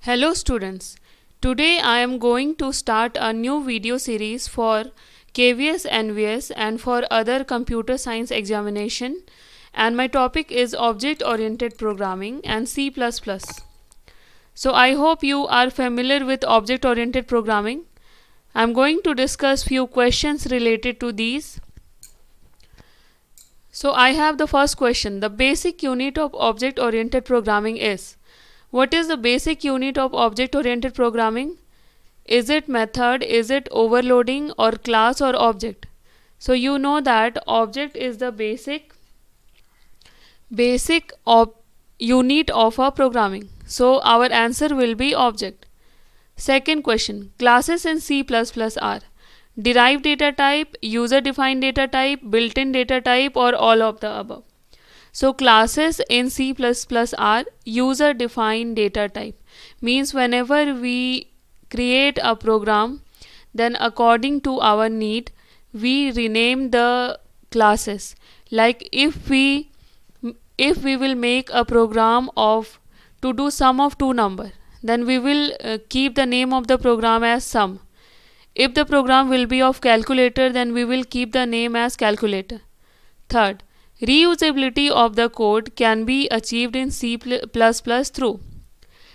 Hello students, today I am going to start a new video series for KVS, NVS and for other computer science examination, and my topic is object oriented programming and C++. So I hope you are familiar with object oriented programming. I am going to discuss few questions related to these. So I have the first question. The basic unit of object oriented programming is. What is the basic unit of object oriented programming? Is it method, is it overloading, or class or object? So you know that object is the basic unit of a programming. So our answer will be object. Second question. Classes in C++ are derived data type, user defined data type, built-in data type, or all of the above. So classes in C++ are user defined data type. Means whenever we create a program, then according to our need, we rename the classes. Like if we will make a program of to do sum of two number, then we will keep the name of the program as sum. If the program will be of calculator, then we will keep the name as calculator. Third, reusability of the code can be achieved in C++ through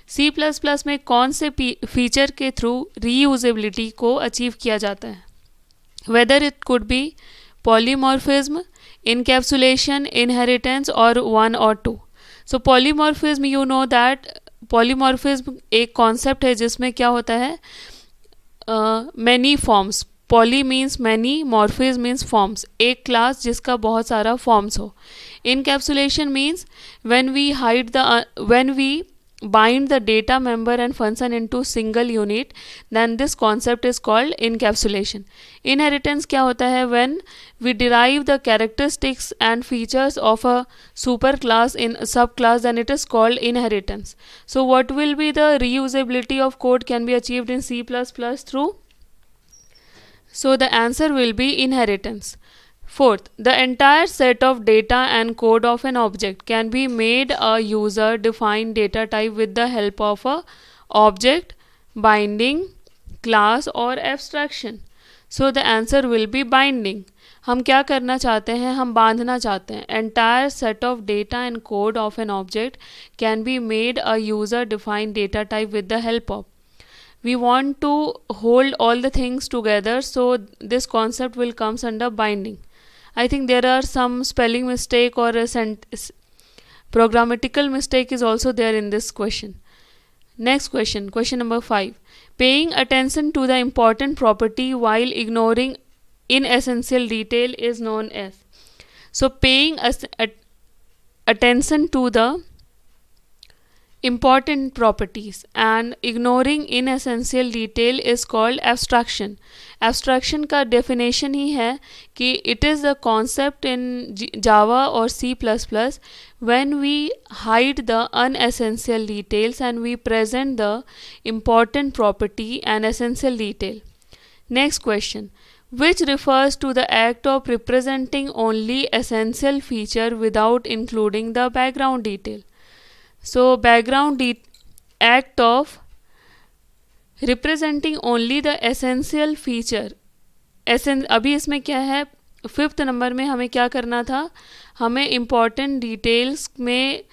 C++ में कौन से feature के through reusability को achieve किया जाता है? Whether it could be polymorphism, encapsulation, inheritance or one or two. So polymorphism, you know that polymorphism एक concept है जिसमें क्या होता है, many forms. Poly means many, morphism means forms, एक क्लास जिसका बहुत सारा फॉर्म्स हो. Encapsulation means when we bind the data member and function into single unit, then this concept is called encapsulation. Inheritance क्या होता है? When we derive the characteristics and features of a superclass in a subclass, then it is called inheritance. So what will be the reusability of code can be achieved in C++ through? So the answer will be inheritance. Fourth, the entire set of data and code of an object can be made a user defined data type with the help of a object, binding, class or abstraction. So the answer will be binding. हम क्या करना चाहते हैं? हम बांधना चाहते हैं. Entire set of data and code of an object can be made a user defined data type with the help of. We want to hold all the things together, so this concept will comes under binding. I think there are some spelling mistake or a programmatical mistake is also there in this question. Next question, question number 5. Paying attention to the important property while ignoring inessential detail is known as. So paying attention to the important properties and ignoring inessential detail is called abstraction. Abstraction का definition ही है कि it is a concept in Java or C++ when we hide the unessential details and we present the important property and essential detail. Next question. Which refers to the act of representing only essential feature without including the background detail. So background act of representing only the essential feature. अभी इसमें क्या है, 5th number में हमें क्या करना था? हमें important details में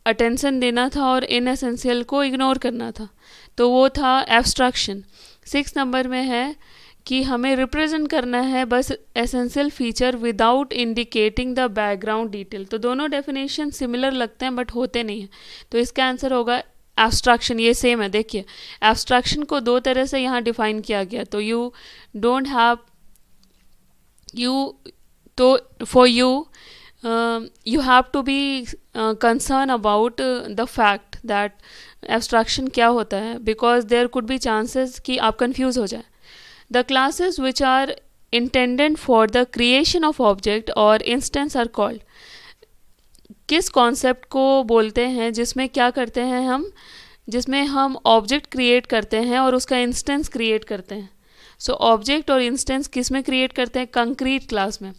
attention देना था और inessential को ignore करना था. तो वो था abstraction. 6th नंबर में है कि हमें रिप्रेजेंट करना है बस essential feature without indicating the background detail. तो दोनों डेफिनेशन सिमिलर लगते हैं बट होते नहीं हैं. तो इसका आंसर होगा एब्स्ट्रैक्शन. ये सेम है. देखिए एब्स्ट्रैक्शन को दो तरह से यहाँ डिफाइन किया गया. तो you don't have for you have to be concern about the fact that abstraction क्या होता है, because there could be chances कि आप कंफ्यूज हो जाए. The classes which are intended for the creation of object or instance are called. किस concept को बोलते हैं जिसमें क्या करते हैं हम, जिसमें हम ऑब्जेक्ट क्रिएट करते हैं और उसका इंस्टेंस क्रिएट करते हैं. सो ऑब्जेक्ट और इंस्टेंस किस में क्रिएट करते हैं? कंक्रीट क्लास में.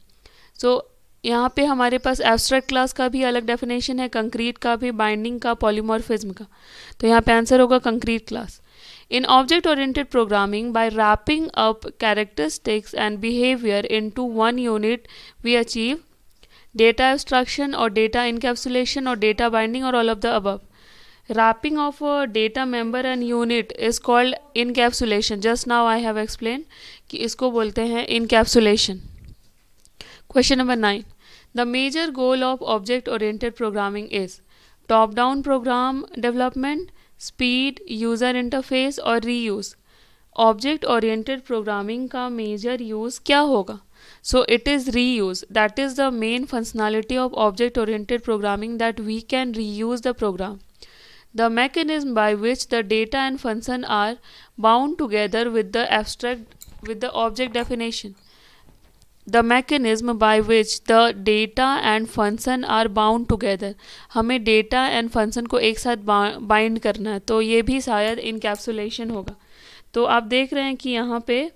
सो यहाँ पे हमारे पास एब्स्ट्रैक्ट क्लास का भी अलग डेफिनेशन है, कंक्रीट का भी, बाइंडिंग का, पॉलीमॉर्फिज्म का। तो यहाँ पे आंसर होगा concrete class. In object oriented programming, by wrapping up characteristics and behavior into one unit, we achieve data abstraction or data encapsulation or data binding or all of the above. Wrapping of a data member and unit is called encapsulation. Just now I have explained कि इसको बोलते हैं encapsulation. Question number 9. The major goal of object oriented programming is top down program development, speed, user interface और reuse. Object oriented programming का major use क्या होगा? So it is reuse. That is the main functionality of object oriented programming, that we can reuse the program. The mechanism by which the data and function are bound together with the object definition. The mechanism by which the data and function are bound together. हमें data and function को एक साथ bind करना है, तो ये भी शायद encapsulation होगा। तो आप देख रहे हैं कि यहाँ पे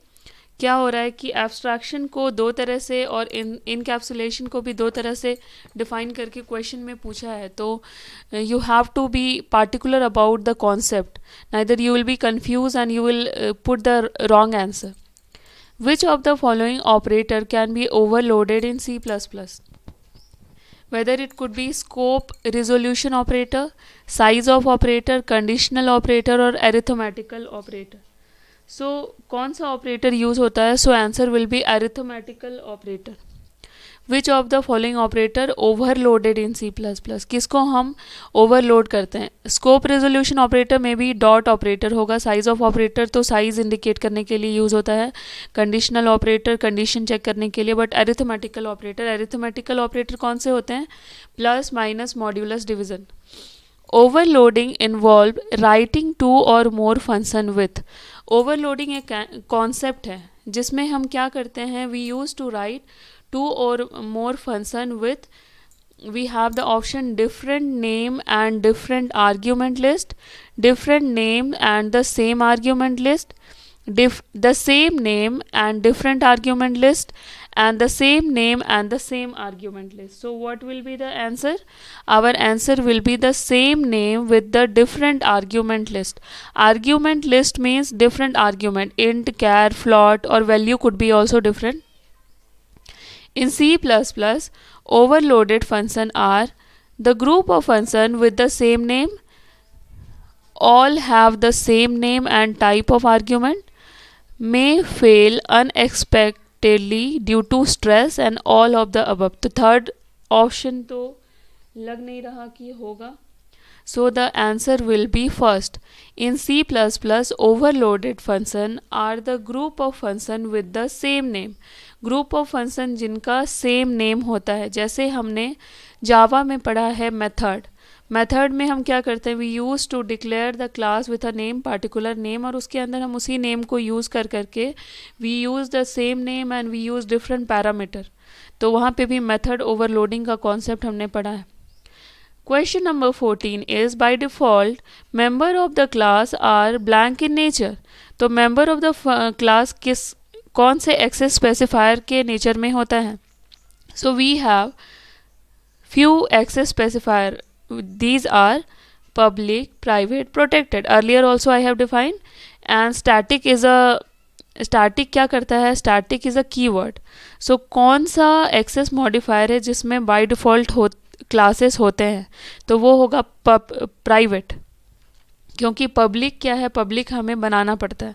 क्या हो रहा है कि एब्स्ट्रैक्शन को दो तरह से और इनकैप्सुलेशन को भी दो तरह से डिफाइन करके क्वेश्चन में पूछा है। तो you have to be particular about the concept, neither you will be confuse and you will put the wrong answer. Which of the following operator can be overloaded in C++? Whether it could be scope resolution operator, size of operator, conditional operator or arithmetical operator. So कौन सा operator use होता है? So answer will be arithmetical operator. Which of the following operator overloaded in C++? किसको हम overload करते हैं? Scope resolution operator में भी dot operator होगा. Size of operator तो size indicate करने के लिए use होता है. Conditional operator condition check करने के लिए. But arithmetical operator कौन से होते हैं? Plus, minus, modulus, division. Overloading involve writing two or more function with. Overloading एक concept है जिसमें हम क्या करते हैं? We used to write two or more function with, we have the option different name and different argument list, different name and the same argument list, the same name and different argument list, and the same name and the same argument list. So what will be the answer? Our answer will be the same name with the different argument list. Argument list means different argument, int, char, float or value could be also different. In C++, overloaded function are the group of function with the same name, all have the same name and type of argument, may fail unexpectedly due to stress and all of the above. तो third option तो लग नहीं रहा कि होगा. So the answer will be first. In C++, overloaded function are the group of function with the same name. Group of function जिनका same name होता है. जैसे हमने जावा में पढ़ा है मेथड में हम क्या करते हैं? We use to declare the class with a name, particular name, और उसके अंदर हम उसी नेम को यूज़ करके we use the same name and we use different parameter. तो वहाँ पे भी मेथड ओवरलोडिंग का कॉन्सेप्ट हमने पढ़ा है. Question number 14 is by default member of the class are blank in nature. तो member of the class कौन से एक्सेस स्पेसिफायर के नेचर में होता है? So we have few access specifier. These are public, private, protected. Earlier also I have defined. And static क्या करता है? Static is a keyword. So कौन सा access modifier है जिसमें by default classes होते हैं? तो वो होगा private. क्योंकि public क्या है? Public हमें बनाना पड़ता है.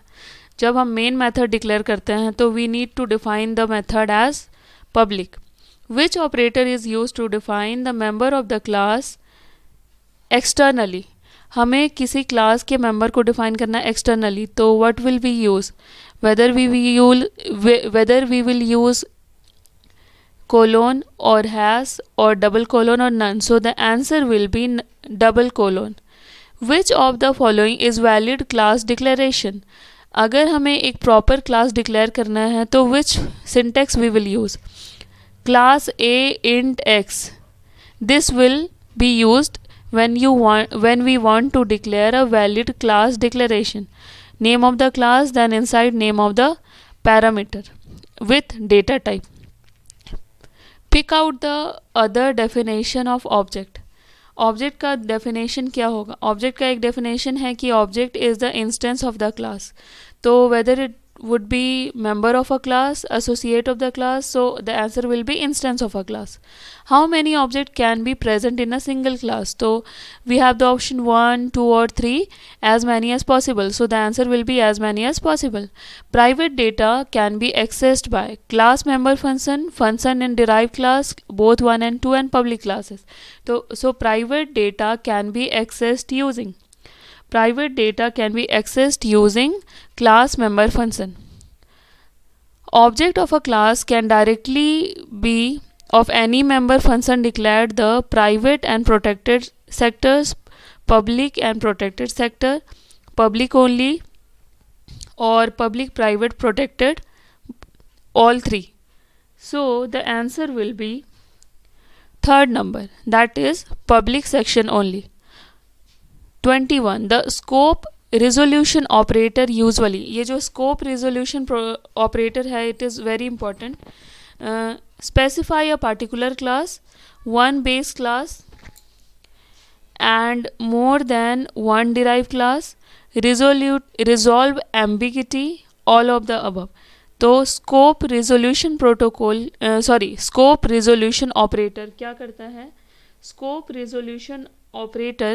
जब हम मेन मेथड डिक्लेयर करते हैं तो we need to define the method as public. Which operator is use to define the member of the class externally? हमें किसी क्लास के मेंबर को डिफाइन करना है एक्सटर्नली, तो what will we use? Whether we will use colon और hash और double colon और none. So the answer will be double colon. Which of the following is valid class declaration? अगर हमें एक प्रॉपर क्लास डिक्लेयर करना है तो which syntax we will use? Class A int X. This will be used when we want to declare a valid class declaration. Name of the class, then inside name of the parameter with data type. Pick out the other definition of object. Object का definition क्या होगा? Object का एक definition है कि object is the instance of the class. तो whether it would be member of a class, associate of the class, so the answer will be instance of a class. How many objects can be present in a single class? So we have the option 1, 2 or 3, as many as possible, so the answer will be as many as possible. Private data can be accessed by class member function in derived class, both 1 and 2, and public classes. So private data can be accessed using class member function. Object of a class can directly be of any member function declared the private and protected sectors, public and protected sector, public only, or public, private, protected, all three. So the answer will be third number, that is public section only. 21. The scope resolution operator usually, ये जो scope resolution operator है, it is very important. Specify a particular class, one base class and more than one derived class, resolve ambiguity, all of the above. तो scope resolution operator क्या करता है? Scope resolution operator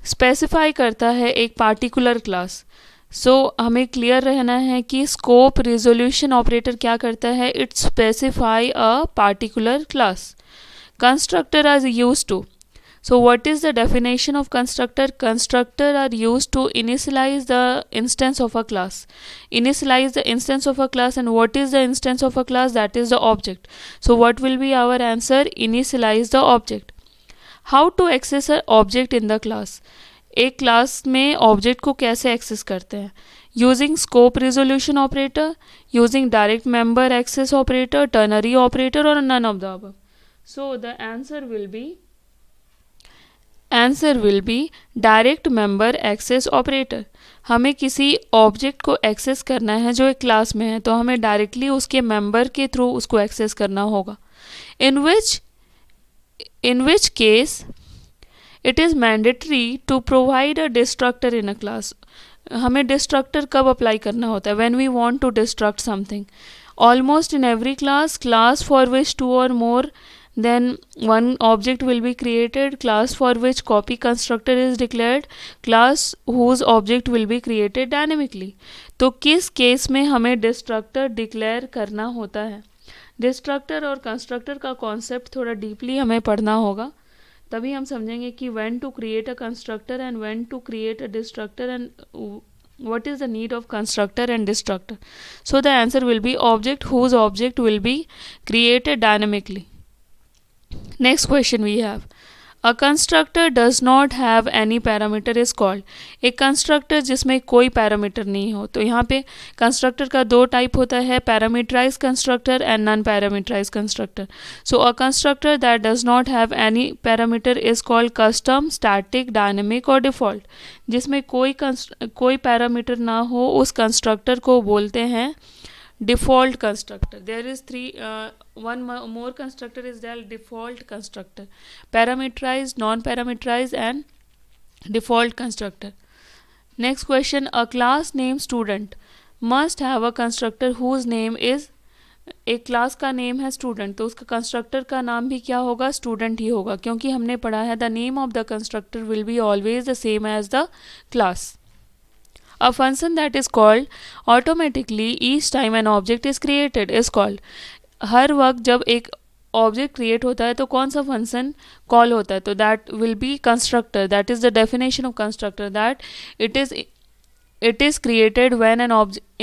specify करता है एक particular class. सो हमें clear रहना है कि स्कोप रिजोल्यूशन ऑपरेटर क्या करता है? It specify a particular class. Constructor are use to. So what is the definition of constructor? Constructor are used to initialize the instance of a class. Initialize the instance of a class, and what is the instance of a class? That is the object. So what will be our answer? Initialize the object. How to access a object in the class. एक class में object को कैसे access करते हैं? Using scope resolution operator, using direct member access operator, ternary operator, और none of the above. So the answer will be direct member access operator. हमें किसी object को एक्सेस करना है जो एक क्लास में है, तो हमें डायरेक्टली उसके मेंबर के थ्रू उसको एक्सेस करना होगा. In which case it is mandatory to provide a destructor in a class. हमें destructor कब अप्लाई करना होता है? When we want to destruct something. Almost in every class for which two or more than one object will be created, class for which copy constructor is declared, class whose object will be created dynamically. तो किस case में हमें destructor declare करना होता है? Destructor और constructor का concept थोड़ा डीपली हमें पढ़ना होगा, तभी हम समझेंगे कि when to create a constructor and when to create a destructor and what is the need of constructor and destructor. So the answer will be object whose object will be created dynamically. Next question we have. A constructor does not have any parameter is called. एक constructor जिसमें कोई parameter नहीं हो. तो यहाँ पे constructor का दो टाइप होता है, parameterise constructor and non parameterise constructor. So a constructor that does not have any parameter is called custom, static, dynamic और डिफ़ॉल्ट. जिसमें कोई पैरामीटर ना हो उस कंस्ट्रक्टर को बोलते हैं default constructor. There is one more constructor is there, default constructor, parameterized, non-parameterized and default constructor. Next question. A class named student must have a constructor whose name is, एक class का name है student, तो उसका constructor का नाम भी क्या होगा? स्टूडेंट ही होगा, क्योंकि हमने पढ़ा है the name of the constructor will be always the same as the class. A function that is called automatically each time an object is created is called. हर वक्त जब एक ऑब्जेक्ट क्रिएट होता है तो कौन सा फंक्शन कॉल होता है? तो that will be constructor. That is the definition of constructor, that it is created when an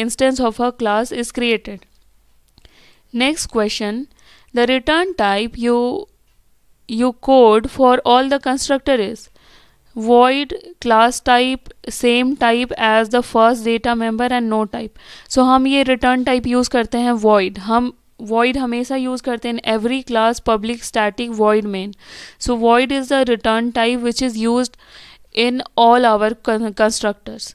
instance of a class is created. Next question. The return type you code for all the constructor is void, class type, same type as the first data member and no type. So हम ये return type use करते हैं void. हम void हमेशा use करते हैं in every class, public, static, void, main. So void is the return type which is used in all our constructors.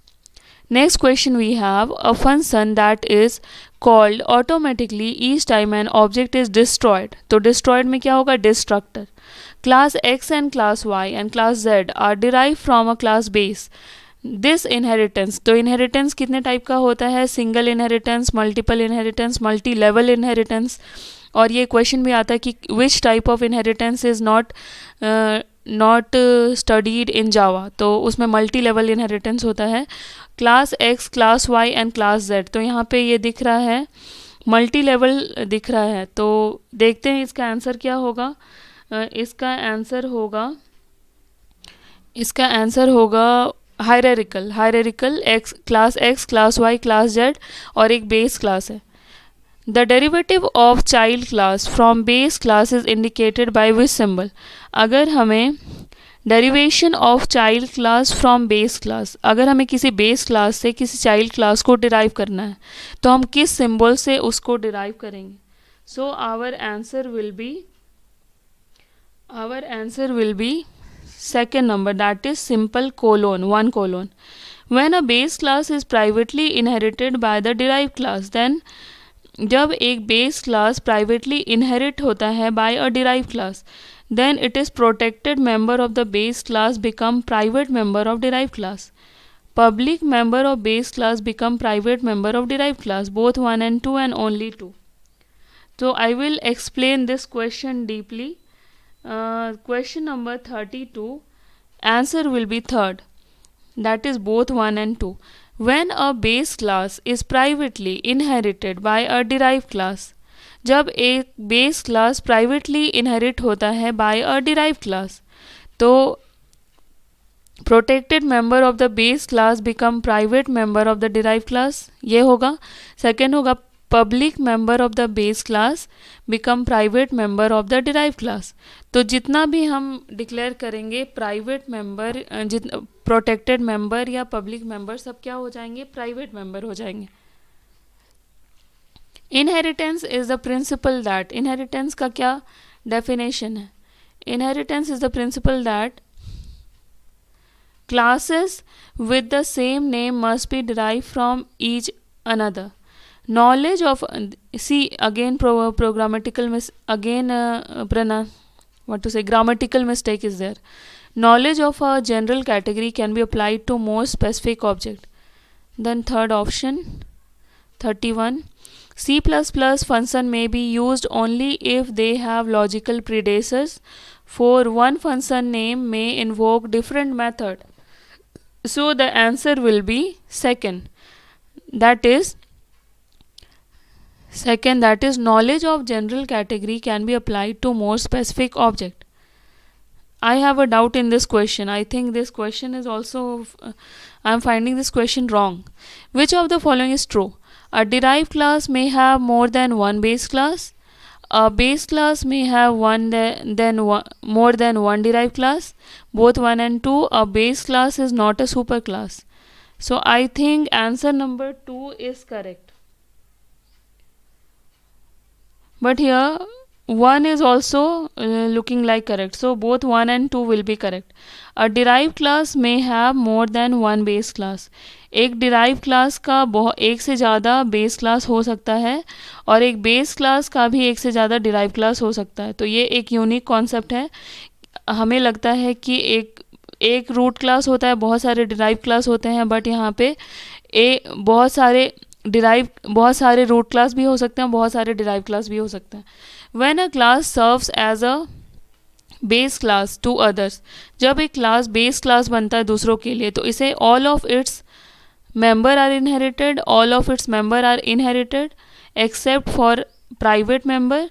Next question we have a function that is called automatically each time an object is destroyed. तो destroyed में क्या होगा? Destructor. Class X and class Y and class Z are derived from a class base. This inheritance, तो inheritance कितने type का होता है? Single inheritance, multiple inheritance, multi level inheritance. और ये क्वेश्चन भी आता है कि which type of inheritance is not studied in Java, तो उसमें मल्टी लेवल इनहेरिटेंस होता है. Class X, class Y and class Z, तो यहाँ पे ये दिख रहा है मल्टी लेवल दिख रहा है. तो देखते हैं इसका आंसर क्या होगा. इसका आंसर होगा hierarchical X, class Y, class Z और एक बेस क्लास है. The derivative of child class from base class is indicated by which symbol? अगर हमें derivation of child class from base class, अगर हमें किसी base class से किसी child class को derive करना है तो हम किस symbol से उसको derive करेंगे? So our answer will be second number, that is simple colon, 1 colon. When a base class is privately inherited by the derived class, then जब एक बेस क्लास प्राइवेटली इनहेरिट होता है by a derive class, then it is protected member of the base class become private member of derive class. Public member of base class become private member of derive class, both 1 and 2 and only 2. So I will explain this question deeply. Question number 32, answer will be third, that is both 1 and 2. When a base class is privately inherited by a derived class, जब एक base class privately inherit होता है by a derive class, तो protected member of the base class become private member of the derive class, ये होगा. Second होगा public member of the base class become private member of the derive class. तो जितना भी हम declare करेंगे private member, protected member या public member, सब क्या हो जाएंगे? प्राइवेट मेंबर हो जाएंगे. Inheritance is the principal that, inheritance का क्या डेफिनेशन है? Inheritance is the principal that classes with the same name must be derive from each another. Knowledge of, see again grammatical mistake is there. Knowledge of a general category can be applied to more specific object. Then third option, 31, C++ function may be used only if they have logical predecessors. For one function name may invoke different method. So the answer will be second, that is knowledge of general category can be applied to more specific object. I have a doubt in this question. I think this question is also, I am finding this question wrong. Which of the following is true? A derived class may have more than one base class. A base class may have more than one derived class. Both 1 and 2. A base class is not a superclass. So I think answer number 2 is correct. But here 1 is also looking like correct, so both 1 and 2 will be correct. A derived class may have more than one base class. एक derived class का एक से ज़्यादा base class हो सकता है और एक base class का भी एक से ज़्यादा derived class हो सकता है. तो ये एक यूनिक कॉन्सेप्ट है. हमें लगता है कि एक रूट क्लास होता है, बहुत सारे derived क्लास होते हैं, बट यहाँ पे बहुत सारे रूट क्लास भी हो सकते हैं, बहुत सारे डिराइव क्लास भी हो सकते हैं. When a class serves as a base class to others, जब एक क्लास बेस क्लास बनता है दूसरों के लिए, तो इसे all of its member are inherited except for private member.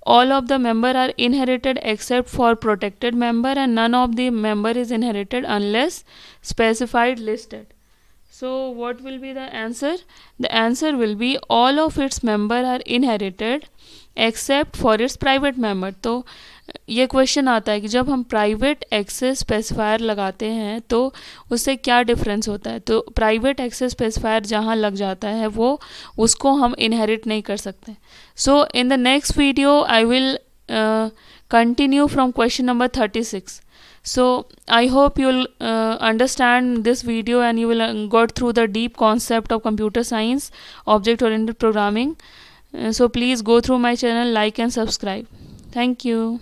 All of the member are inherited except for protected member, and none of the member is inherited unless specified listed. So what will be the answer? The answer will be all of its member are inherited except for its private member. तो ये question आता है कि जब हम private access specifier लगाते हैं तो उससे क्या डिफरेंस होता है. तो प्राइवेट एक्सेस स्पेसिफायर जहाँ लग जाता है वो उसको हम इनहेरिट नहीं कर सकते. So in the next video I will continue from question number 36. So I hope you'll understand this video and you will got through the deep concept of computer science, object oriented programming. So please go through my channel, like and subscribe. Thank you.